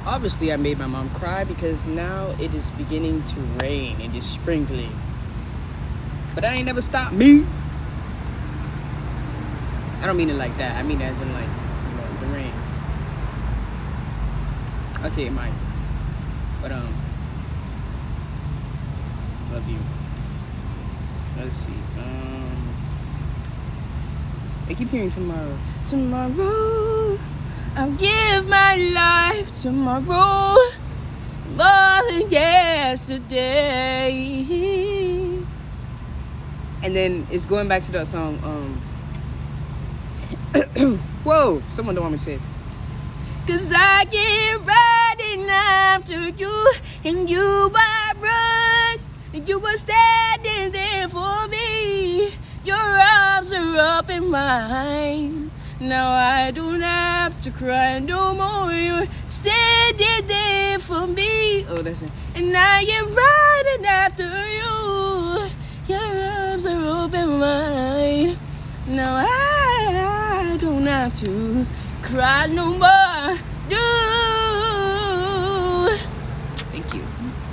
Obviously, I made my mom cry because now it is beginning to rain. It is sprinkling. But that ain't never stopped me. I don't mean it like that. I mean as in like, the rain. Okay, it might. But love you. Let's see. I keep hearing tomorrow. Tomorrow, I'll give my life tomorrow more than yesterday. And then it's going back to that song. Whoa, someone don't want me to say it. 'Cause I keep running after you, and you are right, and you were standing there for me. Your arms are up in mine. Now I don't have to cry no more. You're standing there for me. Oh, that's it. And I am running after you. Your arms are open wide. Now I don't have to cry no more. You. Thank you.